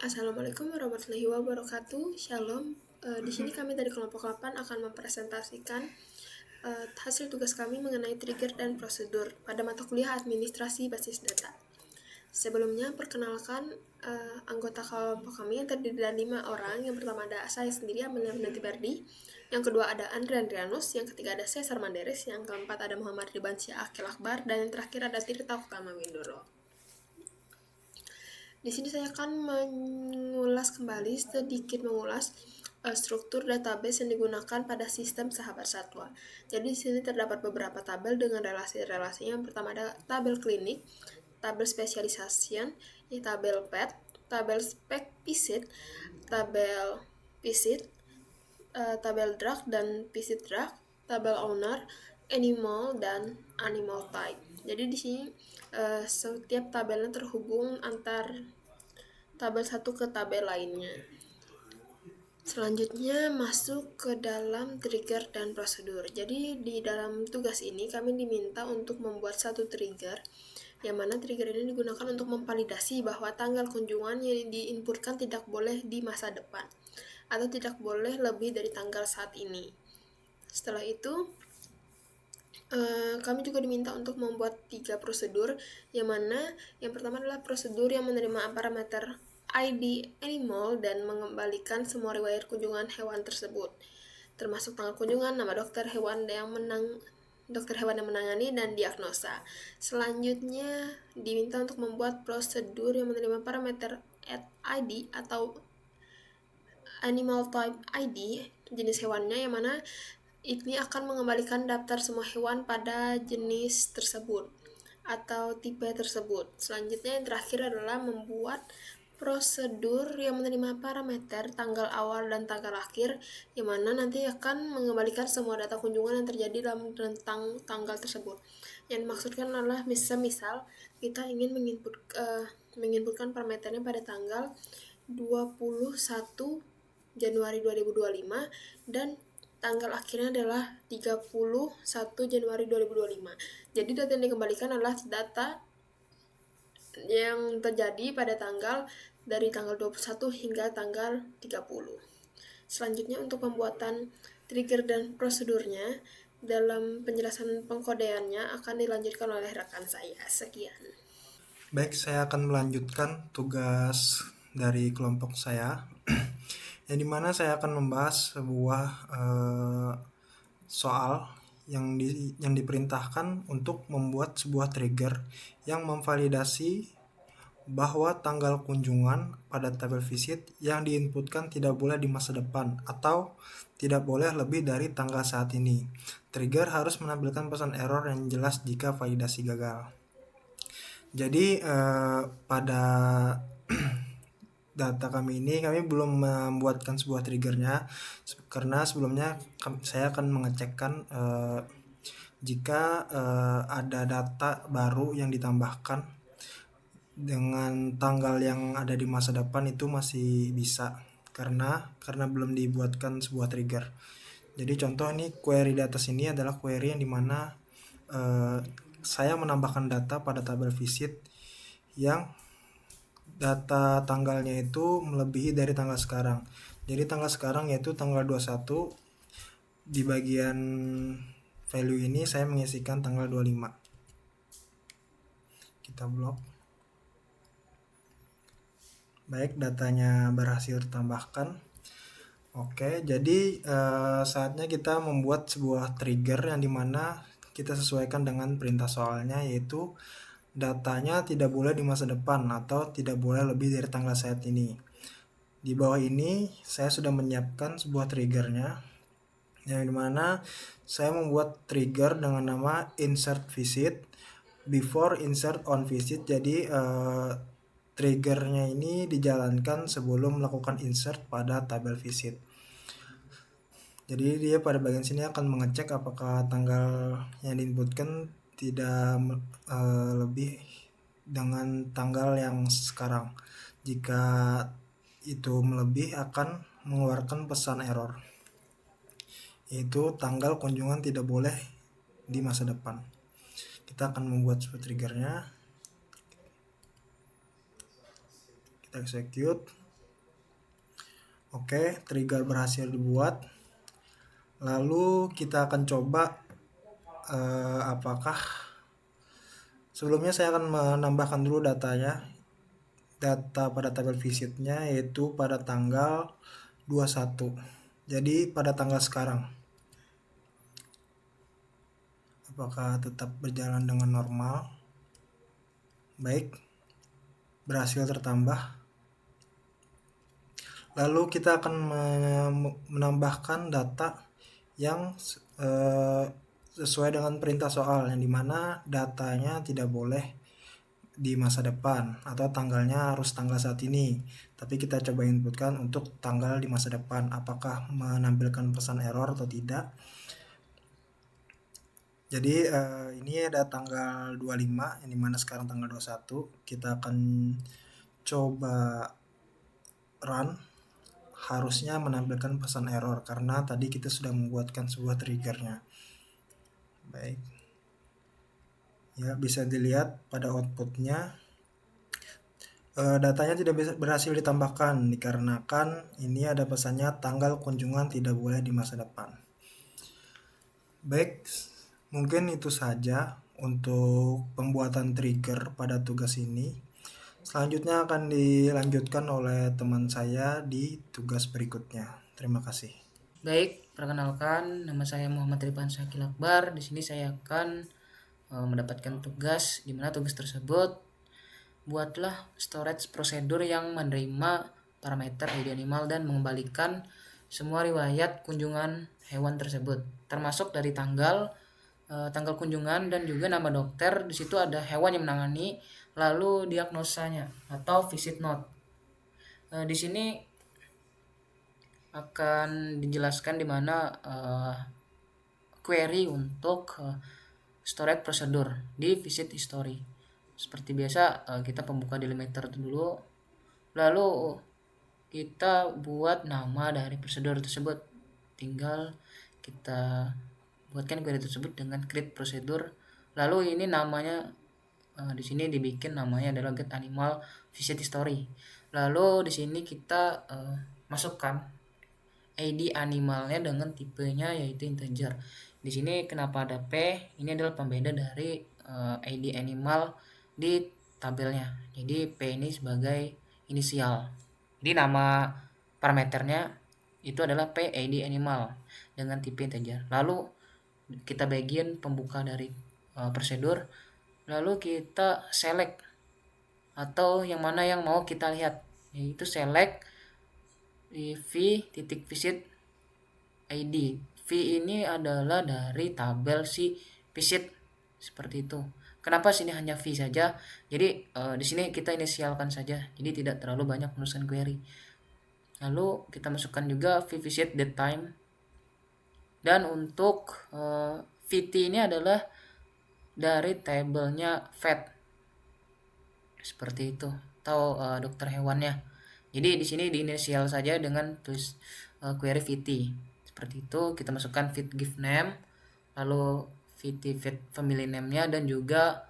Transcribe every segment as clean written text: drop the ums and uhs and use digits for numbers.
Assalamualaikum warahmatullahi wabarakatuh. Shalom. Di sini kami dari kelompok 8 akan mempresentasikan hasil tugas kami mengenai trigger dan prosedur pada mata kuliah administrasi basis data. Sebelumnya, perkenalkan anggota kelompok kami yang terdiri dari 5 orang. Yang pertama ada saya sendiri, Amelia Renati Berdi. Yang kedua ada Andre Andrianus. Yang ketiga ada Cesar Manderes. Yang keempat ada Muhammad Ribansyah Akil Akbar. Dan yang terakhir ada Tirta Utama Windoro. Di sini saya akan sedikit mengulas struktur database yang digunakan pada sistem sahabat satwa. Jadi di sini terdapat beberapa tabel dengan relasi-relasinya. Yang pertama ada tabel klinik, tabel specialization, tabel pet, tabel spec visit, tabel visit, tabel drug dan visit drug, tabel owner, animal, dan animal type. Jadi di sini setiap tabelnya terhubung antar tabel satu ke tabel lainnya. Selanjutnya masuk ke dalam trigger dan prosedur. Jadi di dalam tugas ini kami diminta untuk membuat satu trigger, yang mana trigger ini digunakan untuk memvalidasi bahwa tanggal kunjungan yang diinputkan tidak boleh di masa depan atau tidak boleh lebih dari tanggal saat ini. Setelah itu kami juga diminta untuk membuat 3 prosedur, yang mana yang pertama adalah prosedur yang menerima parameter ID animal dan mengembalikan semua riwayat kunjungan hewan tersebut, termasuk tanggal kunjungan, nama dokter hewan yang menangani, dan diagnosa. Selanjutnya diminta untuk membuat prosedur yang menerima parameter ID atau animal type ID, jenis hewannya, yang mana ini akan mengembalikan daftar semua hewan pada jenis tersebut atau tipe tersebut. Selanjutnya yang terakhir adalah membuat prosedur yang menerima parameter tanggal awal dan tanggal akhir, yang mana nanti akan mengembalikan semua data kunjungan yang terjadi dalam rentang tanggal tersebut. Yang dimaksudkan adalah misal kita ingin menginputkan parameternya pada tanggal 21 Januari 2025 dan tanggal akhirnya adalah 31 Januari 2025. Jadi data yang dikembalikan adalah data yang terjadi pada dari tanggal 21 hingga tanggal 30. Selanjutnya untuk pembuatan trigger dan prosedurnya, dalam penjelasan pengkodeannya akan dilanjutkan oleh rekan saya. Sekian. Baik, saya akan melanjutkan tugas dari kelompok saya, yang dimana saya akan membahas sebuah soal yang diperintahkan untuk membuat sebuah trigger yang memvalidasi bahwa tanggal kunjungan pada tabel visit yang diinputkan tidak boleh di masa depan atau tidak boleh lebih dari tanggal saat ini. Trigger harus menampilkan pesan error yang jelas jika validasi gagal. Jadi pada data kami ini kami belum membuatkan sebuah triggernya karena sebelumnya saya akan mengecekkan jika ada data baru yang ditambahkan dengan tanggal yang ada di masa depan itu masih bisa karena belum dibuatkan sebuah trigger. Jadi contoh ini query di atas ini adalah query yang dimana saya menambahkan data pada tabel visit yang data tanggalnya itu melebihi dari tanggal sekarang. Jadi tanggal sekarang yaitu tanggal 21, di bagian value ini saya mengisikan tanggal 25. Kita blok. Baik, datanya berhasil ditambahkan. Oke, jadi saatnya kita membuat sebuah trigger yang dimana kita sesuaikan dengan perintah soalnya, yaitu datanya tidak boleh di masa depan atau tidak boleh lebih dari tanggal saat ini. Di bawah ini saya sudah menyiapkan sebuah triggernya, yang dimana saya membuat trigger dengan nama insert visit before insert on visit. Jadi triggernya ini dijalankan sebelum melakukan insert pada tabel visit. Jadi dia pada bagian sini akan mengecek apakah tanggal yang diinputkan tidak lebih dengan tanggal yang sekarang. Jika itu melebih akan mengeluarkan pesan error, yaitu tanggal kunjungan tidak boleh di masa depan. Kita akan membuat sebuah triggernya. Kita execute. Oke, trigger berhasil dibuat. Lalu kita akan coba apakah sebelumnya saya akan menambahkan dulu data pada tabel visitnya, yaitu pada tanggal 21. Jadi pada tanggal sekarang, apakah tetap berjalan dengan normal? Baik, berhasil tertambah. Lalu kita akan menambahkan data yang sesuai dengan perintah soal, yang dimana datanya tidak boleh di masa depan atau tanggalnya harus tanggal saat ini, tapi kita coba inputkan untuk tanggal di masa depan, apakah menampilkan pesan error atau tidak. Jadi ini ada tanggal 25, yang dimana sekarang tanggal 21. Kita akan coba run, harusnya menampilkan pesan error karena tadi kita sudah membuatkan sebuah triggernya. Baik, ya bisa dilihat pada outputnya datanya tidak bisa berhasil ditambahkan dikarenakan ini ada pesannya tanggal kunjungan tidak boleh di masa depan. Baik, mungkin itu saja untuk pembuatan trigger pada tugas ini. Selanjutnya akan dilanjutkan oleh teman saya di tugas berikutnya. Terima kasih. Baik, perkenalkan, nama saya Muhammad Ripan Syakil Akbar. Di sini saya akan mendapatkan tugas, di mana tugas tersebut buatlah storage prosedur yang menerima parameter ID animal dan mengembalikan semua riwayat kunjungan hewan tersebut, termasuk dari tanggal kunjungan dan juga nama dokter. Di situ ada hewan yang menangani, lalu diagnosanya atau visit note. Di sini akan dijelaskan di mana query untuk storage prosedur di visit history. Seperti biasa, kita pembuka delimiter dulu, lalu kita buat nama dari prosedur tersebut. Tinggal kita buatkan query tersebut dengan create prosedur. Lalu ini namanya di sini dibikin namanya adalah get animal visit history. Lalu di sini kita masukkan ID animalnya dengan tipenya yaitu integer. Di sini kenapa ada P? Ini adalah pembeda dari ID animal di tabelnya. Jadi P ini sebagai inisial. Jadi nama parameternya itu adalah P ID animal dengan tipe integer. Lalu kita bagian pembuka dari prosedur. Lalu kita select atau yang mana yang mau kita lihat, yaitu select v.visit ID. V ini adalah dari tabel si visit, seperti itu. Kenapa sini hanya V saja? Jadi di sini kita inisialkan saja, jadi tidak terlalu banyak menuliskan query. Lalu kita masukkan juga v visit date time. Dan untuk VT ini adalah dari tabelnya vet, seperti itu, atau dokter hewannya. Jadi di sini diinisial saja dengan tulis query VT. Seperti itu, kita masukkan vet gift name, lalu VT vet family name-nya, dan juga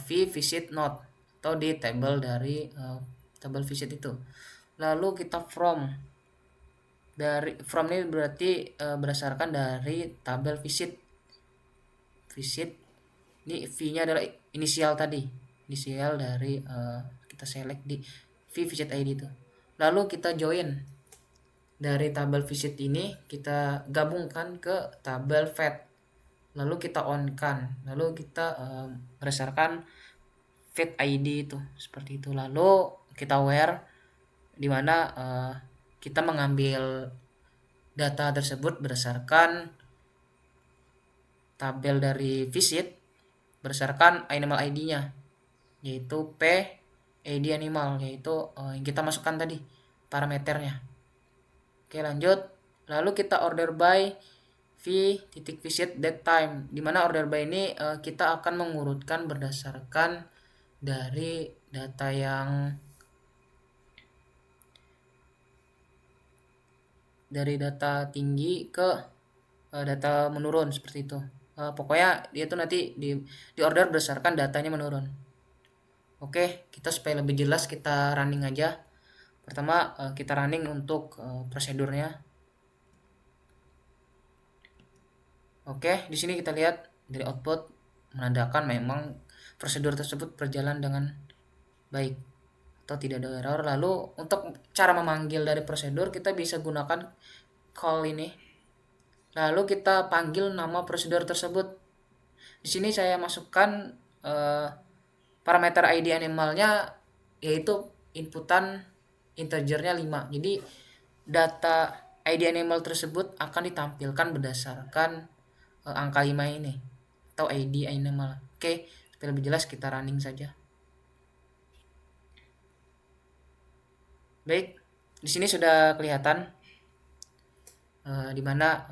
v visit note atau di table dari tabel visit itu. Lalu kita from ini berarti berdasarkan dari tabel visit. Ini V-nya adalah inisial tadi, inisial dari kita select di v visit ID itu. Lalu kita join dari tabel visit ini, kita gabungkan ke tabel vet, lalu kita on kan, lalu kita berdasarkan vet ID itu, seperti itu. Lalu kita where, dimana kita mengambil data tersebut berdasarkan tabel dari visit berdasarkan animal ID-nya, yaitu P ID animal, yaitu yang kita masukkan tadi parameternya. Oke, lanjut. Lalu kita order by v.visit date time, dimana order by ini kita akan mengurutkan berdasarkan dari data yang dari data tinggi ke data menurun, seperti itu. Pokoknya dia tuh nanti di order berdasarkan datanya menurun. Oke, kita supaya lebih jelas kita running aja. Pertama, kita running untuk prosedurnya. Oke, di sini kita lihat dari output menandakan memang prosedur tersebut berjalan dengan baik atau tidak ada error. Lalu untuk cara memanggil dari prosedur kita bisa gunakan call ini. Lalu kita panggil nama prosedur tersebut. Di sini saya masukkan parameter ID animalnya, yaitu inputan integernya 5. Jadi data ID animal tersebut akan ditampilkan berdasarkan angka 5 ini atau ID animal. Oke, supaya lebih jelas kita running saja. Baik, di sini sudah kelihatan di mana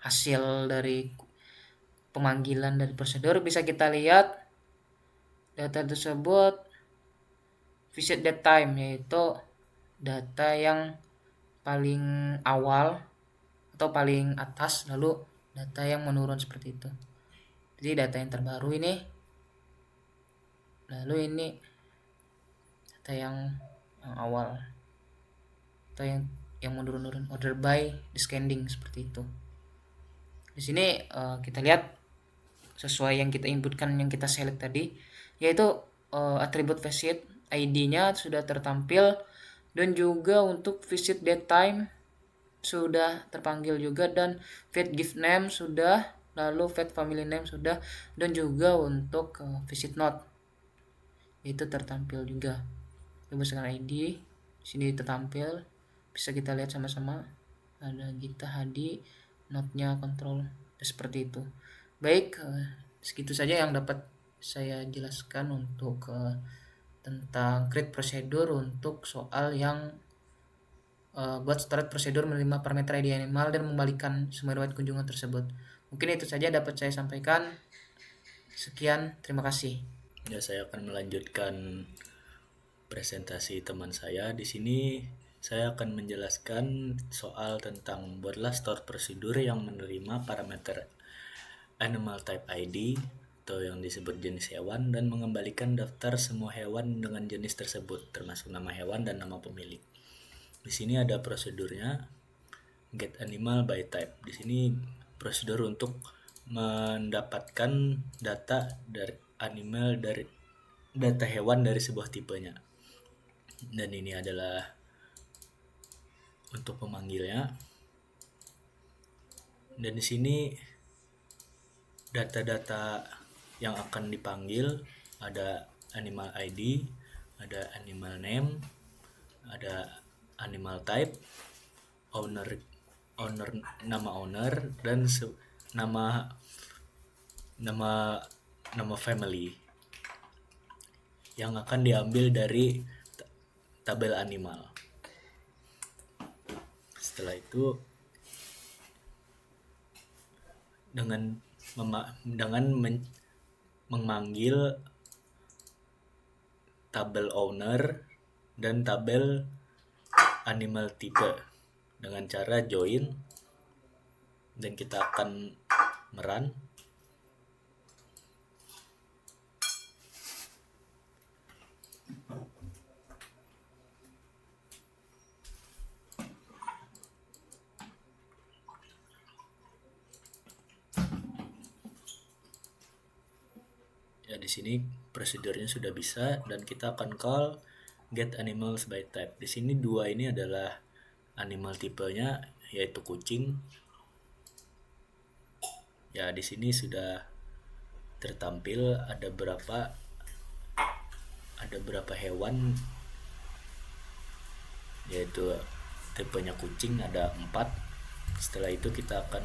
hasil dari pemanggilan dari prosedur. Bisa kita lihat data tersebut visit date time, yaitu data yang paling awal atau paling atas, lalu data yang menurun seperti itu. Jadi data yang terbaru ini, lalu ini data yang awal atau yang menurun order by descending seperti itu. Di sini kita lihat sesuai yang kita inputkan, yang kita select tadi, yaitu atribut visit ID-nya sudah tertampil, dan juga untuk visit date time sudah terpanggil juga, dan vet gift name sudah, lalu vet family name sudah, dan juga untuk visit note itu tertampil juga. Berdasarkan ID di sini tertampil, bisa kita lihat sama-sama, ada Gita Hadi, note-nya kontrol seperti itu. Baik, segitu saja yang dapat saya jelaskan untuk tentang create procedure untuk soal yang buat storage prosedur menerima parameter ID animal dan membalikan semua riwayat kunjungan tersebut. Mungkin itu saja dapat saya sampaikan. Sekian, terima kasih. Ya, saya akan melanjutkan presentasi teman saya. Di sini saya akan menjelaskan soal tentang buatlah store prosedur yang menerima parameter animal type ID atau yang disebut jenis hewan, dan mengembalikan daftar semua hewan dengan jenis tersebut termasuk nama hewan dan nama pemilik. Di sini ada prosedurnya, get animal by type. Di sini prosedur untuk mendapatkan data dari animal, dari data hewan dari sebuah tipenya. Dan ini adalah untuk pemanggilnya. Dan di sini data-data yang akan dipanggil ada animal ID, ada animal name, ada animal type, owner nama owner, dan nama family yang akan diambil dari tabel animal. Setelah itu dengan memanggil tabel owner dan tabel animal type dengan cara join, dan kita akan merun. Ya, di sini prosedurnya sudah bisa, dan kita akan call get animals by type. Di sini dua ini adalah animal tipenya, yaitu kucing. Ya, di sini sudah tertampil ada berapa hewan, yaitu tipenya kucing ada 4. Setelah itu kita akan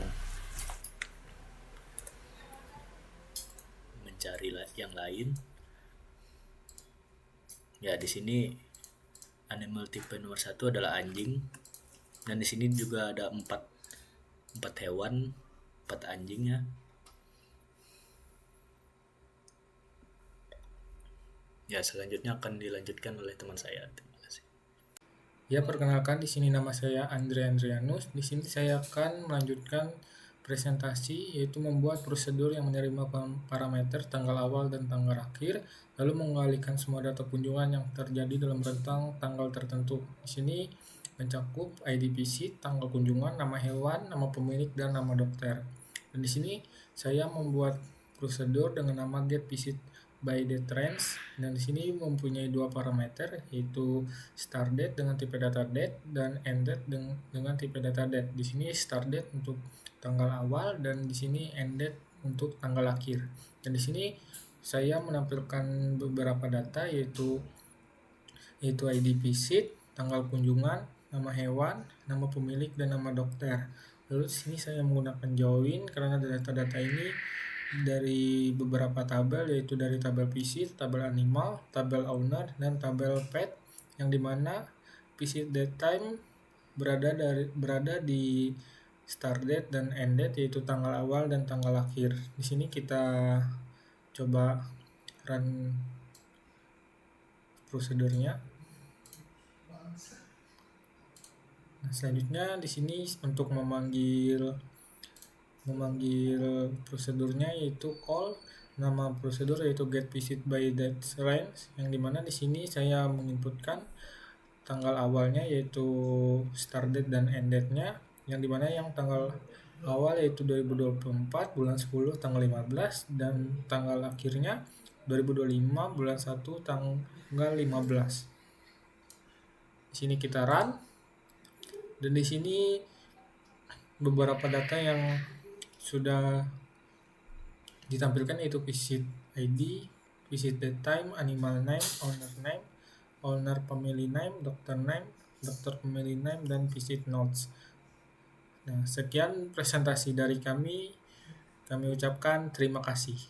mencari yang lain. Ya, di sini animal tipe nomor 1 adalah anjing, dan di sini juga ada 4 hewan, 4 anjingnya. Ya, selanjutnya akan dilanjutkan oleh teman saya. Terima kasih. Ya, perkenalkan, di sini nama saya Andre Andrianus. Di sini saya akan melanjutkan presentasi, yaitu membuat prosedur yang menerima parameter tanggal awal dan tanggal akhir, lalu mengalihkan semua data kunjungan yang terjadi dalam rentang tanggal tertentu. Di sini mencakup ID visit, tanggal kunjungan, nama hewan, nama pemilik, dan nama dokter. Dan di sini saya membuat prosedur dengan nama get visit by date range, dan di sini mempunyai dua parameter, yaitu start date dengan tipe data date dan end date dengan tipe data date. Di sini start date untuk tanggal awal dan di sini end date untuk tanggal akhir. Dan di sini saya menampilkan beberapa data, yaitu ID visit, tanggal kunjungan, nama hewan, nama pemilik, dan nama dokter. Lalu di sini saya menggunakan join karena data-data ini dari beberapa tabel, yaitu dari tabel visit, tabel animal, tabel owner, dan tabel pet, yang dimana visit date time berada di start date dan end date, yaitu tanggal awal dan tanggal akhir. Di sini kita coba run prosedurnya. Nah, selanjutnya di sini untuk memanggil prosedurnya yaitu call nama prosedur yaitu get visit by date range, yang dimana di sini saya menginputkan tanggal awalnya yaitu start date dan end date-nya, yang dimana yang tanggal awal yaitu 2024 bulan 10 tanggal 15 dan tanggal akhirnya 2025 bulan 1 tanggal 15. Di sini kita run, dan di sini beberapa data yang sudah ditampilkan yaitu visit ID, visit date time, animal name, owner pemilih name, dokter pemilih name, dan visit notes. Nah, sekian presentasi dari kami. Kami ucapkan terima kasih.